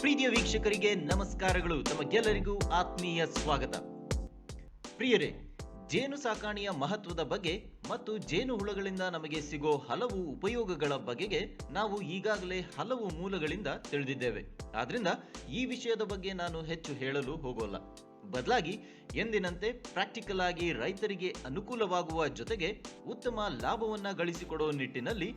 ಪ್ರೀತಿಯ ವೀಕ್ಷಕರಿಗೆ ನಮಸ್ಕಾರಗಳು. ತಮಗೆಲ್ಲರಿಗೂ ಆತ್ಮೀಯ ಸ್ವಾಗತ. ಪ್ರಿಯರೇ, ಜೇನು ಸಾಕಾಣೆಯ ಮಹತ್ವದ ಬಗ್ಗೆ ಮತ್ತು ಜೇನು ಹುಳಗಳಿಂದ ನಮಗೆ ಸಿಗೋ ಹಲವು ಉಪಯೋಗಗಳ ಬಗೆಗೆ ನಾವು ಈಗಾಗಲೇ ಹಲವು ಮೂಲಗಳಿಂದ ತಿಳಿದಿದ್ದೇವೆ. ಆದ್ರಿಂದ ಈ ವಿಷಯದ ಬಗ್ಗೆ ನಾನು ಹೆಚ್ಚು ಹೇಳಲು ಹೋಗೋಲ್ಲ. ಬದಲಾಗಿ ಎಂದಿನಂತೆ ಪ್ರಾಕ್ಟಿಕಲ್ ಆಗಿ ರೈತರಿಗೆ ಅನುಕೂಲವಾಗುವ ಜೊತೆಗೆ ಉತ್ತಮ ಲಾಭವನ್ನ ಗಳಿಸಿಕೊಡುವ ನಿಟ್ಟಿನಲ್ಲಿ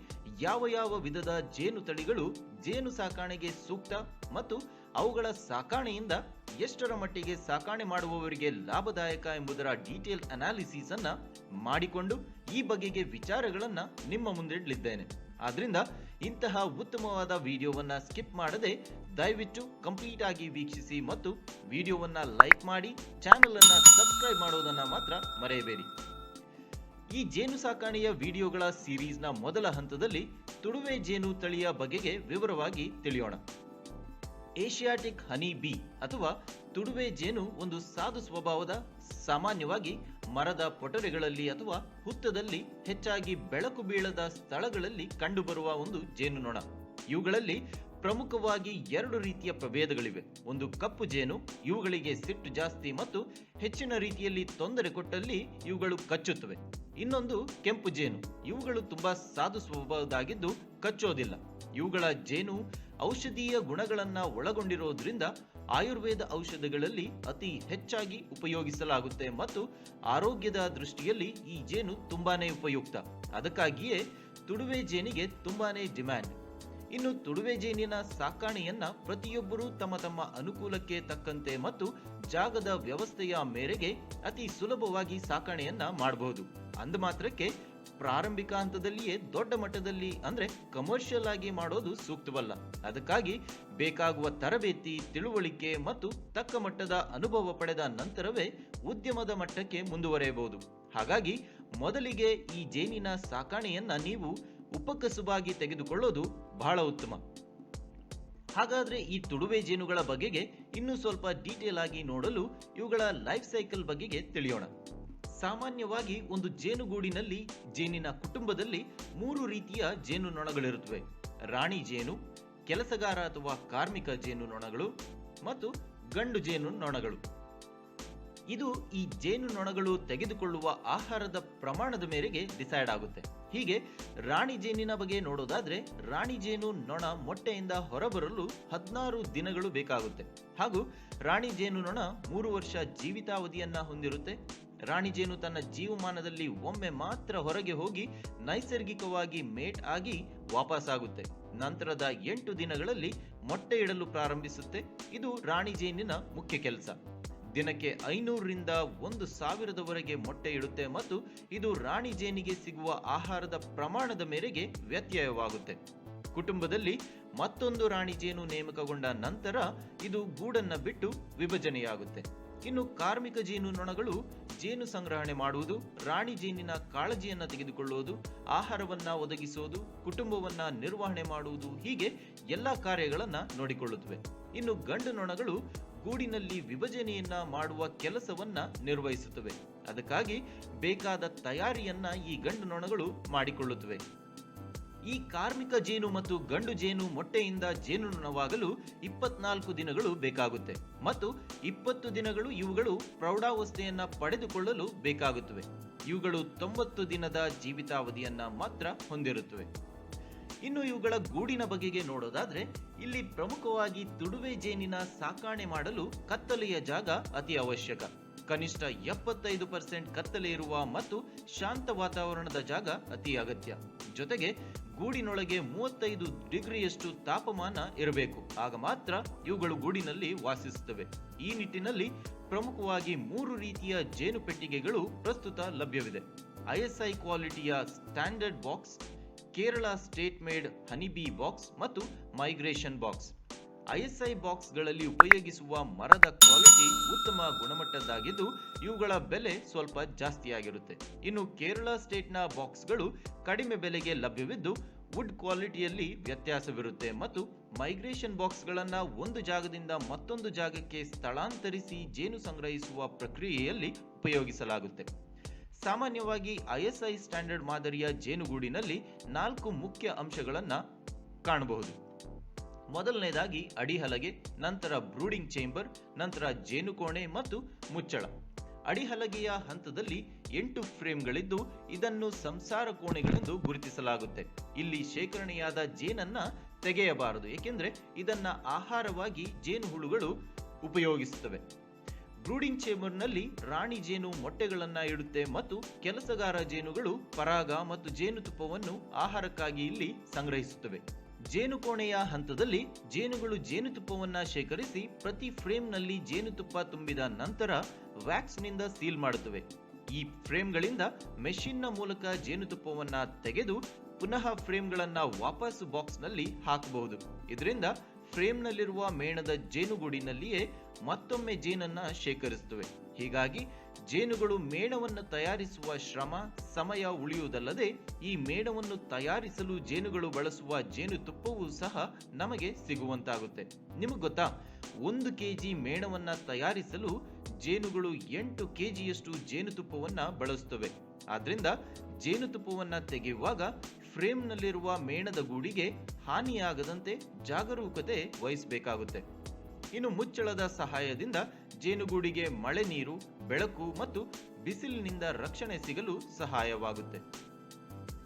ಯಾವ ವಿಧದ ಜೇನು ತಳಿಗಳು ಜೇನು ಸಾಕಾಣೆಗೆ ಸೂಕ್ತ ಮತ್ತು ಅವುಗಳ ಸಾಕಾಣೆಯಿಂದ ಎಷ್ಟರ ಮಟ್ಟಿಗೆ ಸಾಕಾಣೆ ಮಾಡುವವರಿಗೆ ಲಾಭದಾಯಕ ಎಂಬುದರ ಡೀಟೇಲ್ ಅನಾಲಿಸಿಸ್ ಅನ್ನ ಮಾಡಿಕೊಂಡು ಈ ಬಗೆಗೆ ವಿಚಾರಗಳನ್ನ ನಿಮ್ಮ ಮುಂದಿಡಲಿದ್ದೇನೆ. ಆದ್ರಿಂದ ಇಂತಹ ಉತ್ತಮವಾದ ವಿಡಿಯೋವನ್ನ ಸ್ಕಿಪ್ ಮಾಡದೆ ದಯವಿಟ್ಟು ಕಂಪ್ಲೀಟ್ ಆಗಿ ವೀಕ್ಷಿಸಿ ಮತ್ತು ವಿಡಿಯೋವನ್ನ ಲೈಕ್ ಮಾಡಿ ಚಾನೆಲ್ ಅನ್ನ ಸಬ್ಸ್ಕ್ರೈಬ್ ಮಾಡೋದನ್ನ ಮಾತ್ರ ಮರೆಯಬೇಡಿ. ಈ ಜೇನು ಸಾಕಾಣೆಯ ವಿಡಿಯೋಗಳ ಸೀರೀಸ್ನ ಮೊದಲ ಹಂತದಲ್ಲಿ ತುಡುವೆ ಜೇನು ತಳಿಯ ಬಗೆಗೆ ವಿವರವಾಗಿ ತಿಳಿಯೋಣ. ಏಷಿಯಾಟಿಕ್ ಹನಿ ಬೀ ಅಥವಾ ತುಡುವೆ ಜೇನು ಒಂದು ಸಾಧು ಸ್ವಭಾವದ, ಸಾಮಾನ್ಯವಾಗಿ ಮರದ ಪೊಟರೆಗಳಲ್ಲಿ ಅಥವಾ ಹುತ್ತದಲ್ಲಿ ಹೆಚ್ಚಾಗಿ ಬೆಳಕು ಬೀಳದ ಸ್ಥಳಗಳಲ್ಲಿ ಕಂಡುಬರುವ ಒಂದು ಜೇನುನೊಣ. ಇವುಗಳಲ್ಲಿ ಪ್ರಮುಖವಾಗಿ ಎರಡು ರೀತಿಯ ಪ್ರಭೇದಗಳಿವೆ. ಒಂದು ಕಪ್ಪು ಜೇನು, ಇವುಗಳಿಗೆ ಸಿಟ್ಟು ಜಾಸ್ತಿ ಮತ್ತು ಹೆಚ್ಚಿನ ರೀತಿಯಲ್ಲಿ ತೊಂದರೆ ಕೊಟ್ಟಲ್ಲಿ ಇವುಗಳು ಕಚ್ಚುತ್ತವೆ. ಇನ್ನೊಂದು ಕೆಂಪು ಜೇನು, ಇವುಗಳು ತುಂಬಾ ಸಾಧು ಸ್ವಭಾವದಾಗಿದ್ದು ಕಚ್ಚೋದಿಲ್ಲ. ಇವುಗಳ ಜೇನು ಔಷಧೀಯ ಗುಣಗಳನ್ನ ಒಳಗೊಂಡಿರೋದ್ರಿಂದ ಆಯುರ್ವೇದ ಔಷಧಗಳಲ್ಲಿ ಅತಿ ಹೆಚ್ಚಾಗಿ ಉಪಯೋಗಿಸಲಾಗುತ್ತೆ ಮತ್ತು ಆರೋಗ್ಯದ ದೃಷ್ಟಿಯಲ್ಲಿ ಈ ಜೇನು ತುಂಬಾನೇ ಉಪಯುಕ್ತ. ಅದಕ್ಕಾಗಿಯೇ ತುಡುವೆ ಜೇನಿಗೆ ತುಂಬಾನೇ ಡಿಮ್ಯಾಂಡ್. ಇನ್ನು ತುಡುವೆ ಜೇನಿನ ಸಾಕಾಣೆಯನ್ನ ಪ್ರತಿಯೊಬ್ಬರೂ ತಮ್ಮ ತಮ್ಮ ಅನುಕೂಲಕ್ಕೆ ತಕ್ಕಂತೆ ಮತ್ತು ಜಾಗದ ವ್ಯವಸ್ಥೆಯ ಮೇರೆಗೆ ಅತಿ ಸುಲಭವಾಗಿ ಸಾಕಾಣೆಯನ್ನ ಮಾಡಬಹುದು. ಅಂದ ಮಾತ್ರಕ್ಕೆ ಪ್ರಾರಂಭಿಕ ಹಂತದಲ್ಲಿಯೇ ದೊಡ್ಡ ಮಟ್ಟದಲ್ಲಿ ಅಂದ್ರೆ ಕಮರ್ಷಿಯಲ್ ಆಗಿ ಮಾಡೋದು ಸೂಕ್ತವಲ್ಲ. ಅದಕ್ಕಾಗಿ ಬೇಕಾಗುವ ತರಬೇತಿ, ತಿಳುವಳಿಕೆ ಮತ್ತು ತಕ್ಕ ಮಟ್ಟದ ಅನುಭವ ಪಡೆದ ನಂತರವೇ ಉದ್ಯಮದ ಮಟ್ಟಕ್ಕೆ ಮುಂದುವರೆಯಬಹುದು. ಹಾಗಾಗಿ ಮೊದಲಿಗೆ ಈ ಜೇನಿನ ಸಾಕಾಣೆಯನ್ನ ನೀವು ಉಪಕಸುಬಾಗಿ ತೆಗೆದುಕೊಳ್ಳೋದು ಬಹಳ ಉತ್ತಮ. ಹಾಗಾದ್ರೆ ಈ ತುಡುವೆ ಜೇನುಗಳ ಬಗೆಗೆ ಇನ್ನೂ ಸ್ವಲ್ಪ ಡೀಟೇಲ್ ಆಗಿ ನೋಡಲು ಇವುಗಳ ಲೈಫ್ ಸೈಕಲ್ ಬಗೆಗೆ ತಿಳಿಯೋಣ. ಸಾಮಾನ್ಯವಾಗಿ ಒಂದು ಜೇನುಗೂಡಿನಲ್ಲಿ ಜೇನಿನ ಕುಟುಂಬದಲ್ಲಿ 3 ರೀತಿಯ ಜೇನು ನೊಣಗಳಿರುತ್ತವೆ. ರಾಣಿ ಜೇನು, ಕೆಲಸಗಾರ ಅಥವಾ ಕಾರ್ಮಿಕ ಜೇನು ನೊಣಗಳು ಮತ್ತು ಗಂಡು ಜೇನು ನೊಣಗಳು. ಇದು ಈ ಜೇನು ನೊಣಗಳು ತೆಗೆದುಕೊಳ್ಳುವ ಆಹಾರದ ಪ್ರಮಾಣದ ಮೇರೆಗೆ ಡಿಸೈಡ್ ಆಗುತ್ತೆ. ಹೀಗೆ ರಾಣಿ ಜೇನಿನ ಬಗ್ಗೆ ನೋಡೋದಾದ್ರೆ, ರಾಣಿ ಜೇನು ನೊಣ ಮೊಟ್ಟೆಯಿಂದ ಹೊರಬರಲು 16 ದಿನಗಳು ಬೇಕಾಗುತ್ತೆ. ಹಾಗೂ ರಾಣಿ ಜೇನು ನೊಣ 3 ವರ್ಷ ಜೀವಿತಾವಧಿಯನ್ನ ಹೊಂದಿರುತ್ತೆ. ರಾಣಿ ಜೇನು ತನ್ನ ಜೀವಮಾನದಲ್ಲಿ ಒಮ್ಮೆ ಮಾತ್ರ ಹೊರಗೆ ಹೋಗಿ ನೈಸರ್ಗಿಕವಾಗಿ ಮೇಟ್ ಆಗಿ ವಾಪಸ್ ಆಗುತ್ತೆ. ನಂತರದ 8 ದಿನಗಳಲ್ಲಿ ಮೊಟ್ಟೆ ಇಡಲು ಪ್ರಾರಂಭಿಸುತ್ತೆ. ಇದು ರಾಣಿ ಜೇನಿನ ಮುಖ್ಯ ಕೆಲಸ. ದಿನಕ್ಕೆ 500ರಿಂದ 1000ವರೆಗೆ ಮೊಟ್ಟೆ ಇಡುತ್ತೆ ಮತ್ತು ಇದು ರಾಣಿ ಜೇನಿಗೆ ಸಿಗುವ ಆಹಾರದ ಪ್ರಮಾಣದ ಮೇರೆಗೆ ವ್ಯತ್ಯಯವಾಗುತ್ತೆ. ಕುಟುಂಬದಲ್ಲಿ ಮತ್ತೊಂದು ರಾಣಿ ಜೇನು ನೇಮಕಗೊಂಡ ನಂತರ ಇದು ಗೂಡನ್ನ ಬಿಟ್ಟು ವಿಭಜನೆಯಾಗುತ್ತೆ. ಇನ್ನು ಕಾರ್ಮಿಕ ಜೇನು ನೊಣಗಳು ಜೇನು ಸಂಗ್ರಹಣೆ ಮಾಡುವುದು, ರಾಣಿ ಜೇನಿನ ಕಾಳಜಿಯನ್ನ ತೆಗೆದುಕೊಳ್ಳುವುದು, ಆಹಾರವನ್ನ ಒದಗಿಸುವುದು, ಕುಟುಂಬವನ್ನ ನಿರ್ವಹಣೆ ಮಾಡುವುದು, ಹೀಗೆ ಎಲ್ಲಾ ಕಾರ್ಯಗಳನ್ನ ನೋಡಿಕೊಳ್ಳುತ್ತವೆ. ಇನ್ನು ಗಂಡು ನೊಣಗಳು ಗೂಡಿನಲ್ಲಿ ವಿಭಜನೆಯನ್ನ ಮಾಡುವ ಕೆಲಸವನ್ನ ನಿರ್ವಹಿಸುತ್ತವೆ. ಅದಕ್ಕಾಗಿ ಬೇಕಾದ ತಯಾರಿಯನ್ನ ಈ ಗಂಡು ನೊಣಗಳು ಮಾಡಿಕೊಳ್ಳುತ್ತವೆ. ಈ ಕಾರ್ಮಿಕ ಜೇನು ಮತ್ತು ಗಂಡು ಜೇನು ಮೊಟ್ಟೆಯಿಂದ ಜೇನು ನೊಣವಾಗಲು 24 ದಿನಗಳು ಬೇಕಾಗುತ್ತೆ ಮತ್ತು 20 ದಿನಗಳು ಇವುಗಳು ಪ್ರೌಢಾವಸ್ಥೆಯನ್ನ ಪಡೆದುಕೊಳ್ಳಲು ಬೇಕಾಗುತ್ತವೆ. ಇವುಗಳು 90 ದಿನದ ಜೀವಿತಾವಧಿಯನ್ನ ಮಾತ್ರ ಹೊಂದಿರುತ್ತವೆ. ಇನ್ನು ಇವುಗಳ ಗೂಡಿನ ಬಗೆಗೆ ನೋಡೋದಾದ್ರೆ, ಇಲ್ಲಿ ಪ್ರಮುಖವಾಗಿ ತುಡುವೆ ಜೇನಿನ ಸಾಕಾಣೆ ಮಾಡಲು ಕತ್ತಲೆಯ ಜಾಗ ಅತಿ ಅವಶ್ಯಕ. ಕನಿಷ್ಠ 75% ಕತ್ತಲೆ ಇರುವ ಮತ್ತು ಶಾಂತ ವಾತಾವರಣದ ಜಾಗ ಅತಿ ಅಗತ್ಯ. ಜೊತೆಗೆ ಗೂಡಿನೊಳಗೆ 35 ಡಿಗ್ರಿಯಷ್ಟು ತಾಪಮಾನ ಇರಬೇಕು. ಆಗ ಮಾತ್ರ ಇವುಗಳು ಗೂಡಿನಲ್ಲಿ ವಾಸಿಸುತ್ತವೆ. ಈ ನಿಟ್ಟಿನಲ್ಲಿ ಪ್ರಮುಖವಾಗಿ 3 ರೀತಿಯ ಜೇನು ಪೆಟ್ಟಿಗೆಗಳು ಪ್ರಸ್ತುತ ಲಭ್ಯವಿದೆ. ISI ಕ್ವಾಲಿಟಿಯ standard box, Kerala state made honeybee box ಮತ್ತು ಮೈಗ್ರೇಷನ್ ಬಾಕ್ಸ್. ISI ಬಾಕ್ಸ್ಗಳಲ್ಲಿ ಉಪಯೋಗಿಸುವ ಮರದ ಕ್ವಾಲಿಟಿ ಉತ್ತಮ ಗುಣಮಟ್ಟದ್ದಾಗಿದ್ದು ಇವುಗಳ ಬೆಲೆ ಸ್ವಲ್ಪ ಜಾಸ್ತಿಯಾಗಿರುತ್ತೆ. ಇನ್ನು ಕೇರಳ ಸ್ಟೇಟ್ನ ಬಾಕ್ಸ್ಗಳು ಕಡಿಮೆ ಬೆಲೆಗೆ ಲಭ್ಯವಿದ್ದು ವುಡ್ ಕ್ವಾಲಿಟಿಯಲ್ಲಿ ವ್ಯತ್ಯಾಸವಿರುತ್ತೆ ಮತ್ತು ಮೈಗ್ರೇಷನ್ ಬಾಕ್ಸ್ಗಳನ್ನ ಒಂದು ಜಾಗದಿಂದ ಮತ್ತೊಂದು ಜಾಗಕ್ಕೆ ಸ್ಥಳಾಂತರಿಸಿ ಜೇನು ಸಂಗ್ರಹಿಸುವ ಪ್ರಕ್ರಿಯೆಯಲ್ಲಿ ಉಪಯೋಗಿಸಲಾಗುತ್ತೆ. ಸಾಮಾನ್ಯವಾಗಿ ISI ಸ್ಟ್ಯಾಂಡರ್ಡ್ ಮಾದರಿಯ ಜೇನುಗೂಡಿನಲ್ಲಿ 4 ಮುಖ್ಯ ಅಂಶಗಳನ್ನ ಕಾಣಬಹುದು. ಮೊದಲನೇದಾಗಿ ಅಡಿಹಲಗೆ, ನಂತರ ಬ್ರೂಡಿಂಗ್ ಚೇಂಬರ್, ನಂತರ ಜೇನುಕೋಣೆ ಮತ್ತು ಮುಚ್ಚಳ. ಅಡಿಹಲಗೆಯ ಹಂತದಲ್ಲಿ 8 ಫ್ರೇಮ್ಗಳಿದ್ದು ಇದನ್ನು ಸಂಸಾರ ಕೋಣೆಗಳೆಂದು ಗುರುತಿಸಲಾಗುತ್ತೆ. ಇಲ್ಲಿ ಶೇಖರಣೆಯಾದ ಜೇನನ್ನ ತೆಗೆಯಬಾರದು, ಏಕೆಂದರೆ ಇದನ್ನ ಆಹಾರವಾಗಿ ಜೇನುಹುಳುಗಳು ಉಪಯೋಗಿಸುತ್ತವೆ. ಬ್ರೂಡಿಂಗ್ ಚೇಂಬರ್ನಲ್ಲಿ ರಾಣಿ ಜೇನು ಮೊಟ್ಟೆಗಳನ್ನ ಇಡುತ್ತೆ ಮತ್ತು ಕೆಲಸಗಾರ ಜೇನುಗಳು ಪರಾಗ ಮತ್ತು ಜೇನುತುಪ್ಪವನ್ನು ಆಹಾರಕ್ಕಾಗಿ ಇಲ್ಲಿ ಸಂಗ್ರಹಿಸುತ್ತವೆ. ಜೇನುಕೋಣೆಯ ಹಂತದಲ್ಲಿ ಜೇನುಗಳು ಜೇನುತುಪ್ಪವನ್ನ ಶೇಖರಿಸಿ ಪ್ರತಿ ಫ್ರೇಮ್ನಲ್ಲಿ ಜೇನುತುಪ್ಪ ತುಂಬಿದ ನಂತರ ವ್ಯಾಕ್ಸ್ನಿಂದ ಸೀಲ್ ಮಾಡುತ್ತವೆ. ಈ ಫ್ರೇಮ್ಗಳಿಂದ ಮೆಷಿನ್ನ ಮೂಲಕ ಜೇನುತುಪ್ಪವನ್ನ ತೆಗೆದು ಪುನಃ ಫ್ರೇಮ್ಗಳನ್ನ ವಾಪಸ್ ಬಾಕ್ಸ್ನಲ್ಲಿ ಹಾಕಬಹುದು. ಇದರಿಂದ ಫ್ರೇಮ್ನಲ್ಲಿರುವ ಮೇಣದ ಜೇನುಗೂಡಿನಲ್ಲಿಯೇ ಮತ್ತೊಮ್ಮೆ ಜೇನನ್ನ ಶೇಖರಿಸುತ್ತವೆ. ಹೀಗಾಗಿ ಜೇನುಗಳು ಮೇಣವನ್ನು ತಯಾರಿಸುವ ಶ್ರಮ, ಸಮಯ ಉಳಿಯುವುದಲ್ಲದೆ ಈ ಮೇಣವನ್ನು ತಯಾರಿಸಲು ಜೇನುಗಳು ಬಳಸುವ ಜೇನುತುಪ್ಪವೂ ಸಹ ನಮಗೆ ಸಿಗುವಂತಾಗುತ್ತೆ. ನಿಮಗೆ ಗೊತ್ತಾ, 1 ಕೆಜಿ ಮೇಣವನ್ನ ತಯಾರಿಸಲು ಜೇನುಗಳು 8 ಕೆಜಿಯಷ್ಟು ಜೇನುತುಪ್ಪವನ್ನ ಬಳಸುತ್ತವೆ. ಆದ್ರಿಂದ ಜೇನುತುಪ್ಪವನ್ನ ತೆಗೆಯುವಾಗ ಫ್ರೇಮ್ನಲ್ಲಿರುವ ಮೇಣದ ಗೂಡಿಗೆ ಹಾನಿಯಾಗದಂತೆ ಜಾಗರೂಕತೆ ವಹಿಸಬೇಕಾಗುತ್ತೆ. ಇನ್ನು ಮುಚ್ಚಳದ ಸಹಾಯದಿಂದ ಜೇನುಗೂಡಿಗೆ ಮಳೆ ನೀರು, ಬೆಳಕು ಮತ್ತು ಬಿಸಿಲಿನಿಂದ ರಕ್ಷಣೆ ಸಿಗಲು ಸಹಾಯವಾಗುತ್ತೆ.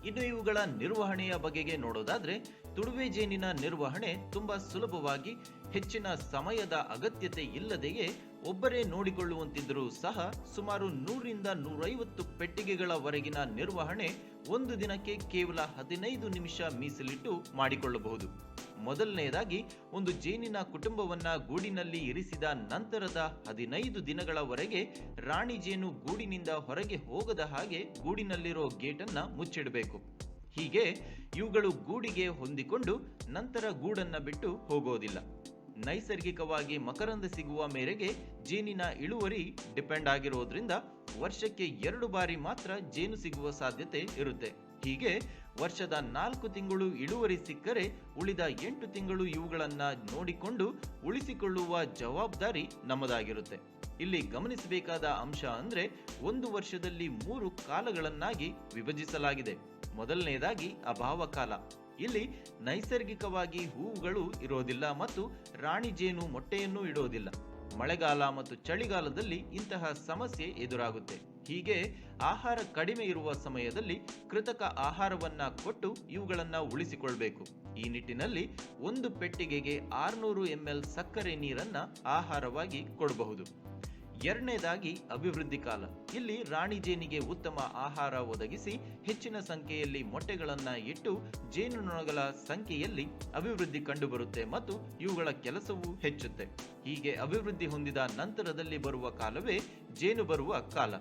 ಇನ್ನು ಇವುಗಳ ನಿರ್ವಹಣೆಯ ಬಗೆಗೆ ನೋಡೋದಾದ್ರೆ, ತುಡುವೆ ಜೇನಿನ ನಿರ್ವಹಣೆ ತುಂಬಾ ಸುಲಭವಾಗಿ, ಹೆಚ್ಚಿನ ಸಮಯದ ಅಗತ್ಯತೆ ಇಲ್ಲದೆಯೇ ಒಬ್ಬರೇ ನೋಡಿಕೊಳ್ಳುವಂತಿದ್ದರೂ ಸಹ ಸುಮಾರು 100ರಿಂದ 150 ಪೆಟ್ಟಿಗೆಗಳವರೆಗಿನ ನಿರ್ವಹಣೆ ಒಂದು ದಿನಕ್ಕೆ ಕೇವಲ 15 ನಿಮಿಷ ಮೀಸಲಿಟ್ಟು ಮಾಡಿಕೊಳ್ಳಬಹುದು. ಮೊದಲನೆಯದಾಗಿ ಒಂದು ಜೇನಿನ ಕುಟುಂಬವನ್ನ ಗೂಡಿನಲ್ಲಿ ಇರಿಸಿದ ನಂತರದ 15 ದಿನಗಳವರೆಗೆ ರಾಣಿ ಜೇನು ಗೂಡಿನಿಂದ ಹೊರಗೆ ಹೋಗದ ಹಾಗೆ ಗೂಡಿನಲ್ಲಿರೋ ಗೇಟನ್ನ ಮುಚ್ಚಿಡಬೇಕು. ಹೀಗೆ ಇವುಗಳು ಗೂಡಿಗೆ ಹೊಂದಿಕೊಂಡು ನಂತರ ಗೂಡನ್ನ ಬಿಟ್ಟು ಹೋಗೋದಿಲ್ಲ. ನೈಸರ್ಗಿಕವಾಗಿ ಮಕರಂದ ಸಿಗುವ ಮೇರೆಗೆ ಜೇನಿನ ಇಳುವರಿ ಡಿಪೆಂಡ್ ಆಗಿರೋದ್ರಿಂದ ವರ್ಷಕ್ಕೆ 2 ಬಾರಿ ಮಾತ್ರ ಜೇನು ಸಿಗುವ ಸಾಧ್ಯತೆ ಇರುತ್ತೆ. ಹೀಗೆ ವರ್ಷದ 4 ತಿಂಗಳು ಇಳುವರಿ ಸಿಕ್ಕರೆ ಉಳಿದ 8 ತಿಂಗಳು ಇವುಗಳನ್ನ ನೋಡಿಕೊಂಡು ಉಳಿಸಿಕೊಳ್ಳುವ ಜವಾಬ್ದಾರಿ ನಮ್ಮದಾಗಿರುತ್ತೆ. ಇಲ್ಲಿ ಗಮನಿಸಬೇಕಾದ ಅಂಶ ಅಂದ್ರೆ, ಒಂದು ವರ್ಷದಲ್ಲಿ 3 ಕಾಲಗಳನ್ನಾಗಿ ವಿಭಜಿಸಲಾಗಿದೆ. ಮೊದಲನೆಯದಾಗಿ ಅಭಾವ ಕಾಲ. ಇಲ್ಲಿ ನೈಸರ್ಗಿಕವಾಗಿ ಹೂವುಗಳು ಇರೋದಿಲ್ಲ ಮತ್ತು ರಾಣಿ ಜೇನು ಮೊಟ್ಟೆಯನ್ನೂ ಇಡೋದಿಲ್ಲ. ಮಳೆಗಾಲ ಮತ್ತು ಚಳಿಗಾಲದಲ್ಲಿ ಇಂತಹ ಸಮಸ್ಯೆ ಎದುರಾಗುತ್ತೆ. ಹೀಗೆ ಆಹಾರ ಕಡಿಮೆ ಇರುವ ಸಮಯದಲ್ಲಿ ಕೃತಕ ಆಹಾರವನ್ನ ಕೊಟ್ಟು ಇವುಗಳನ್ನ ಉಳಿಸಿಕೊಳ್ಬೇಕು. ಈ ನಿಟ್ಟಿನಲ್ಲಿ ಒಂದು ಪೆಟ್ಟಿಗೆಗೆ 600 ml ಸಕ್ಕರೆ ನೀರನ್ನ ಆಹಾರವಾಗಿ ಕೊಡಬಹುದು. ಎರಡನೇದಾಗಿ ಅಭಿವೃದ್ಧಿ ಕಾಲ. ಇಲ್ಲಿ ರಾಣಿ ಜೇನಿಗೆ ಉತ್ತಮ ಆಹಾರ ಒದಗಿಸಿ ಹೆಚ್ಚಿನ ಸಂಖ್ಯೆಯಲ್ಲಿ ಮೊಟ್ಟೆಗಳನ್ನ ಇಟ್ಟು ಜೇನುನೊಣಗಳ ಸಂಖ್ಯೆಯಲ್ಲಿ ಅಭಿವೃದ್ಧಿ ಕಂಡುಬರುತ್ತೆ ಮತ್ತು ಇವುಗಳ ಕೆಲಸವೂ ಹೆಚ್ಚುತ್ತೆ. ಹೀಗೆ ಅಭಿವೃದ್ಧಿ ಹೊಂದಿದ ನಂತರದಲ್ಲಿ ಬರುವ ಕಾಲವೇ ಜೇನು ಬರುವ ಕಾಲ.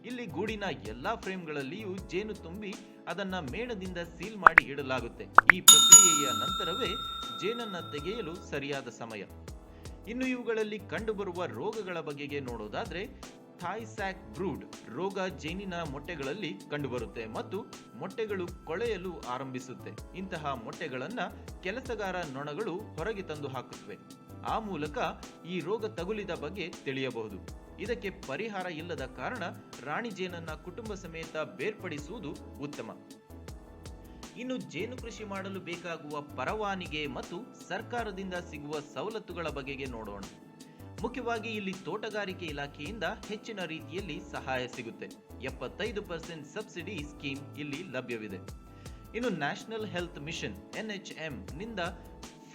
ಇಲ್ಲಿ ಗೂಡಿನ ಎಲ್ಲಾ ಫ್ರೇಮ್ಗಳಲ್ಲಿಯೂ ಜೇನು ತುಂಬಿ ಅದನ್ನ ಮೇಣದಿಂದ ಸೀಲ್ ಮಾಡಿ ಇಡಲಾಗುತ್ತೆ. ಈ ಪ್ರಕ್ರಿಯೆಯ ನಂತರವೇ ಜೇನನ್ನ ತೆಗೆಯಲು ಸರಿಯಾದ ಸಮಯ. ಇನ್ನು ಇವುಗಳಲ್ಲಿ ಕಂಡುಬರುವ ರೋಗಗಳ ಬಗೆಗೆ ನೋಡೋದಾದ್ರೆ, ಥಾಯ್ ಸ್ಯಾಕ್ ಬ್ರೂಡ್ ರೋಗ ಜೇನಿನ ಮೊಟ್ಟೆಗಳಲ್ಲಿ ಕಂಡುಬರುತ್ತೆ ಮತ್ತು ಮೊಟ್ಟೆಗಳು ಕೊಳೆಯಲು ಆರಂಭಿಸುತ್ತೆ. ಇಂತಹ ಮೊಟ್ಟೆಗಳನ್ನ ಕೆಲಸಗಾರ ನೊಣಗಳು ಹೊರಗೆ ತಂದು ಹಾಕುತ್ತವೆ. ಆ ಮೂಲಕ ಈ ರೋಗ ತಗುಲಿದ ಬಗ್ಗೆ ತಿಳಿಯಬಹುದು. ಇದಕ್ಕೆ ಪರಿಹಾರ ಇಲ್ಲದ ಕಾರಣ ರಾಣಿ ಜೇನನ್ನ ಕುಟುಂಬ ಸಮೇತ ಬೇರ್ಪಡಿಸುವುದು ಉತ್ತಮ. ಇನ್ನು ಜೇನು ಕೃಷಿ ಮಾಡಲು ಬೇಕಾಗುವ ಪರವಾನಿಗೆ ಮತ್ತು ಸರ್ಕಾರದಿಂದ ಸಿಗುವ ಸವಲತ್ತುಗಳ ಬಗೆಗೆ ನೋಡೋಣ. ಮುಖ್ಯವಾಗಿ ಇಲ್ಲಿ ತೋಟಗಾರಿಕೆ ಇಲಾಖೆಯಿಂದ ಹೆಚ್ಚಿನ ರೀತಿಯಲ್ಲಿ ಸಹಾಯ ಸಿಗುತ್ತೆ. 75% ಸಬ್ಸಿಡಿ ಸ್ಕೀಮ್ ಇಲ್ಲಿ ಲಭ್ಯವಿದೆ. ಇನ್ನು ನ್ಯಾಷನಲ್ ಹೆಲ್ತ್ ಮಿಷನ್ NHM ನಿಂದ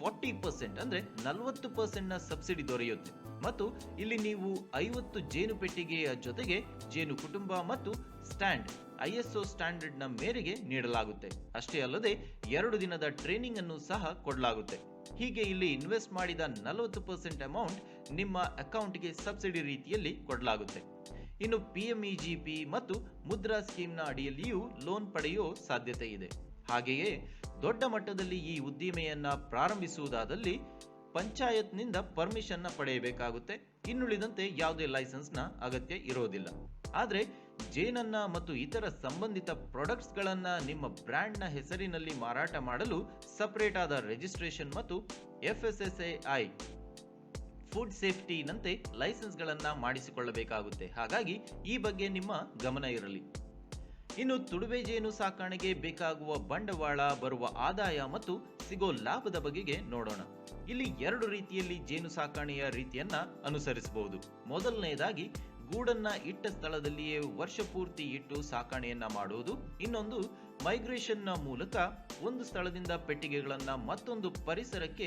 40% ಅಂದ್ರೆ 40% ಸಬ್ಸಿಡಿ ದೊರೆಯುತ್ತೆ ಮತ್ತು ಇಲ್ಲಿ ನೀವು 50 ಜೇನು ಪೆಟ್ಟಿಗೆಯ ಜೊತೆಗೆ ಜೇನು ಕುಟುಂಬ ಮತ್ತು ಸ್ಟ್ಯಾಂಡ್ ISO ಸ್ಟ್ಯಾಂಡರ್ಡ್ ನ ಮೇರೆಗೆ ನೀಡಲಾಗುತ್ತೆ. ಅಷ್ಟೇ ಅಲ್ಲದೆ 2 ದಿನದ ಟ್ರೈನಿಂಗ್ ಅನ್ನು ಸಹ ಕೊಡಲಾಗುತ್ತೆ. ಹೀಗೆ ಇಲ್ಲಿ ಇನ್ವೆಸ್ಟ್ ಮಾಡಿದ 40% ಅಮೌಂಟ್ ನಿಮ್ಮ ಅಕೌಂಟ್ಗೆ ಸಬ್ಸಿಡಿ ರೀತಿಯಲ್ಲಿ ಕೊಡಲಾಗುತ್ತೆ. ಇನ್ನು PMEGP ಮತ್ತು ಮುದ್ರಾ ಸ್ಕೀಮ್ನ ಅಡಿಯಲ್ಲಿಯೂ ಲೋನ್ ಪಡೆಯುವ ಸಾಧ್ಯತೆ ಇದೆ. ಹಾಗೆಯೇ ದೊಡ್ಡ ಮಟ್ಟದಲ್ಲಿ ಈ ಉದ್ದಿಮೆಯನ್ನ ಪ್ರಾರಂಭಿಸುವುದಾದಲ್ಲಿ ಪಂಚಾಯತ್ನಿಂದ ಪರ್ಮಿಷನ್ ಪಡೆಯಬೇಕಾಗುತ್ತೆ. ಇನ್ನುಳಿದಂತೆ ಯಾವುದೇ ಲೈಸೆನ್ಸ್ನ ಅಗತ್ಯ ಇರೋದಿಲ್ಲ. ಆದ್ರೆ ಜೇನನ್ನ ಮತ್ತು ಇತರ ಸಂಬಂಧಿತ ಪ್ರಾಡಕ್ಟ್ಸ್ ಗಳನ್ನ ನಿಮ್ಮ ಬ್ರ್ಯಾಂಡ್ನ ಹೆಸರಿನಲ್ಲಿ ಮಾರಾಟ ಮಾಡಲು ಸಪರೇಟ್ ಆದ ರಿಜಿಸ್ಟ್ರೇಷನ್ ಮತ್ತು FSSAI ಫುಡ್ ಸೇಫ್ಟಿ ನಂತೆ ಲೈಸೆನ್ಸ್ ಗಳನ್ನ ಮಾಡಿಸಿಕೊಳ್ಳಬೇಕಾಗುತ್ತೆ. ಹಾಗಾಗಿ ಈ ಬಗ್ಗೆ ನಿಮ್ಮ ಗಮನ ಇರಲಿ. ಇನ್ನು ತುಡುವೆ ಜೇನು ಸಾಕಾಣೆಗೆ ಬೇಕಾಗುವ ಬಂಡವಾಳ, ಬರುವ ಆದಾಯ ಮತ್ತು ಸಿಗೋ ಲಾಭದ ಬಗೆಗೆ ನೋಡೋಣ. ಇಲ್ಲಿ ಎರಡು ರೀತಿಯಲ್ಲಿ ಜೇನು ಸಾಕಾಣೆಯ ರೀತಿಯನ್ನ ಅನುಸರಿಸಬಹುದು. ಮೊದಲನೆಯದಾಗಿ ಗೂಡನ್ನ ಇಟ್ಟ ಸ್ಥಳದಲ್ಲಿಯೇ ವರ್ಷ ಪೂರ್ತಿ ಇಟ್ಟು ಸಾಕಾಣೆಯನ್ನ ಮಾಡುವುದು. ಇನ್ನೊಂದು ಮೈಗ್ರೇಷನ್ ನ ಮೂಲಕ ಒಂದು ಸ್ಥಳದಿಂದ ಪೆಟ್ಟಿಗೆಗಳನ್ನ ಮತ್ತೊಂದು ಪರಿಸರಕ್ಕೆ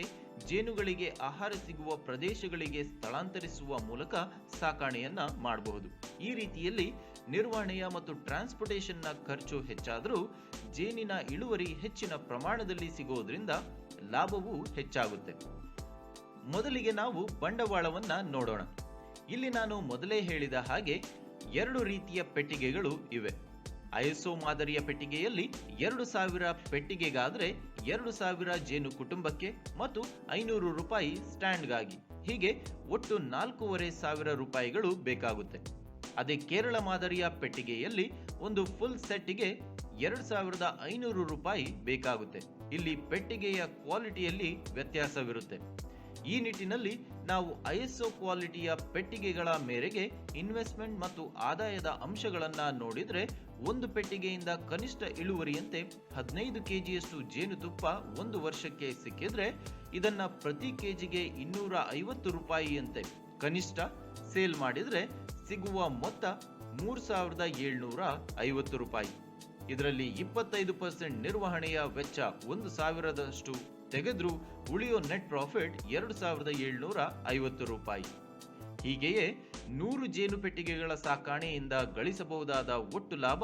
ಜೇನುಗಳಿಗೆ ಆಹಾರ ಸಿಗುವ ಪ್ರದೇಶಗಳಿಗೆ ಸ್ಥಳಾಂತರಿಸುವ ಮೂಲಕ ಸಾಕಾಣೆಯನ್ನ ಮಾಡಬಹುದು. ಈ ರೀತಿಯಲ್ಲಿ ನಿರ್ವಹಣೆಯ ಮತ್ತು ಟ್ರಾನ್ಸ್ಪೋರ್ಟೇಷನ್ ನ ಖರ್ಚು ಹೆಚ್ಚಾದರೂ ಜೇನಿನ ಇಳುವರಿ ಹೆಚ್ಚಿನ ಪ್ರಮಾಣದಲ್ಲಿ ಸಿಗೋದ್ರಿಂದ ಲಾಭವೂ ಹೆಚ್ಚಾಗುತ್ತೆ. ಮೊದಲಿಗೆ ನಾವು ಬಂಡವಾಳವನ್ನ ನೋಡೋಣ. ಇಲ್ಲಿ ನಾನು ಮೊದಲೇ ಹೇಳಿದ ಹಾಗೆ ಎರಡು ರೀತಿಯ ಪೆಟ್ಟಿಗೆಗಳು ಇವೆ. ಐಎಸ್ಒ ಮಾದರಿಯ ಪೆಟ್ಟಿಗೆಯಲ್ಲಿ 2000 ಪೆಟ್ಟಿಗೆಗಾದ್ರೆ 2000 ಜೇನು ಕುಟುಂಬಕ್ಕೆ ಮತ್ತು 500 ರೂಪಾಯಿ ಸ್ಟ್ಯಾಂಡ್ಗಾಗಿ, ಹೀಗೆ ಒಟ್ಟು 4500 ರೂಪಾಯಿಗಳು ಬೇಕಾಗುತ್ತೆ. ಅದೇ ಕೇರಳ ಮಾದರಿಯ ಪೆಟ್ಟಿಗೆಯಲ್ಲಿ ಒಂದು ಫುಲ್ ಸೆಟ್ಗೆ 2500 ರೂಪಾಯಿ ಬೇಕಾಗುತ್ತೆ. ಇಲ್ಲಿ ಪೆಟ್ಟಿಗೆಯ ಕ್ವಾಲಿಟಿಯಲ್ಲಿ ವ್ಯತ್ಯಾಸವಿರುತ್ತೆ. ಈ ನಿಟ್ಟಿನಲ್ಲಿ ನಾವು ಐಎಸ್ಒ ಕ್ವಾಲಿಟಿಯ ಪೆಟ್ಟಿಗೆಗಳ ಮೇರೆಗೆ ಇನ್ವೆಸ್ಟ್ಮೆಂಟ್ ಮತ್ತು ಆದಾಯದ ಅಂಶಗಳನ್ನ ನೋಡಿದ್ರೆ ಒಂದು ಪೆಟ್ಟಿಗೆಯಿಂದ ಕನಿಷ್ಠ ಇಳುವರಿಯಂತೆ 15 ಕೆಜಿಯಷ್ಟು ಜೇನುತುಪ್ಪ ಒಂದು ವರ್ಷಕ್ಕೆ ಸಿಕ್ಕಿದ್ರೆ ಇದನ್ನ ಪ್ರತಿ ಕೆಜಿಗೆ 250 ರೂಪಾಯಿಯಂತೆ ಕನಿಷ್ಠ ಸೇಲ್ ಮಾಡಿದ್ರೆ ಸಿಗುವ ಮೊತ್ತ 3750 ರೂಪಾಯಿ. ಇದರಲ್ಲಿ 25% ನಿರ್ವಹಣೆಯ ವೆಚ್ಚ 1000ದಷ್ಟು ತೆಗೆದ್ರೂ ಉಳಿಯೋ ನೆಟ್ ಪ್ರಾಫಿಟ್ 2750 ರೂಪಾಯಿ. ಹೀಗೆಯೇ 100 ಜೇನು ಪೆಟ್ಟಿಗೆಗಳ ಸಾಕಾಣೆಯಿಂದ ಗಳಿಸಬಹುದಾದ ಒಟ್ಟು ಲಾಭ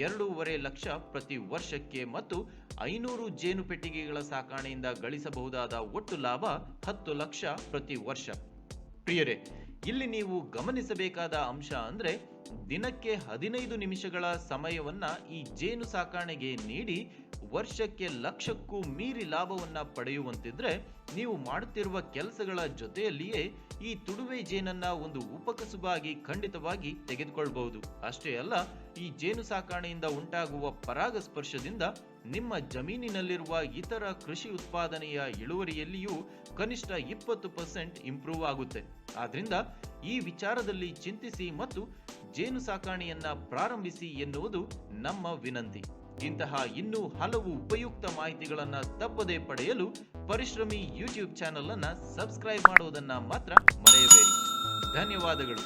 2.5 ಲಕ್ಷ ಪ್ರತಿ ವರ್ಷಕ್ಕೆ ಮತ್ತು 500 ಜೇನು ಪೆಟ್ಟಿಗೆಗಳ ಸಾಕಾಣೆಯಿಂದ ಗಳಿಸಬಹುದಾದ ಒಟ್ಟು ಲಾಭ 10 ಲಕ್ಷ ಪ್ರತಿ ವರ್ಷ. ಪ್ರಿಯರೇ, ಇಲ್ಲಿ ನೀವು ಗಮನಿಸಬೇಕಾದ ಅಂಶ ಅಂದ್ರೆ ದಿನಕ್ಕೆ 15 ನಿಮಿಷಗಳ ಸಮಯವನ್ನ ಈ ಜೇನು ಸಾಕಾಣೆಗೆ ನೀಡಿ ವರ್ಷಕ್ಕೆ ಲಕ್ಷಕ್ಕೂ ಮೀರಿ ಲಾಭವನ್ನ ಪಡೆಯುವಂತಿದ್ರೆ ನೀವು ಮಾಡುತ್ತಿರುವ ಕೆಲಸಗಳ ಜೊತೆಯಲ್ಲಿಯೇ ಈ ತುಡುವೆ ಜೇನನ್ನ ಒಂದು ಉಪಕಸುಬಾಗಿ ಖಂಡಿತವಾಗಿ ತೆಗೆದುಕೊಳ್ಳಬಹುದು. ಅಷ್ಟೇ ಅಲ್ಲ, ಈ ಜೇನು ಸಾಕಾಣೆಯಿಂದ ಉಂಟಾಗುವ ಪರಾಗಸ್ಪರ್ಶದಿಂದ ನಿಮ್ಮ ಜಮೀನಿನಲ್ಲಿರುವ ಇತರ ಕೃಷಿ ಉತ್ಪಾದನೆಯ ಇಳುವರಿಯಲ್ಲಿಯೂ ಕನಿಷ್ಠ 20% ಇಂಪ್ರೂವ್ ಆಗುತ್ತೆ. ಆದ್ರಿಂದ ಈ ವಿಚಾರದಲ್ಲಿ ಚಿಂತಿಸಿ ಮತ್ತು ಜೇನು ಸಾಕಾಣೆಯನ್ನ ಪ್ರಾರಂಭಿಸಿ ಎನ್ನುವುದು ನಮ್ಮ ವಿನಂತಿ. ಇಂತಹ ಇನ್ನೂ ಹಲವು ಉಪಯುಕ್ತ ಮಾಹಿತಿಗಳನ್ನ ತಪ್ಪದೇ ಪಡೆಯಲು ಪರಿಶ್ರಮಿ ಯೂಟ್ಯೂಬ್ ಚಾನೆಲ್ ಅನ್ನ ಸಬ್ಸ್ಕ್ರೈಬ್ ಮಾಡುವುದನ್ನ ಮಾತ್ರ ಮರೆಯಬೇಡಿ. ಧನ್ಯವಾದಗಳು.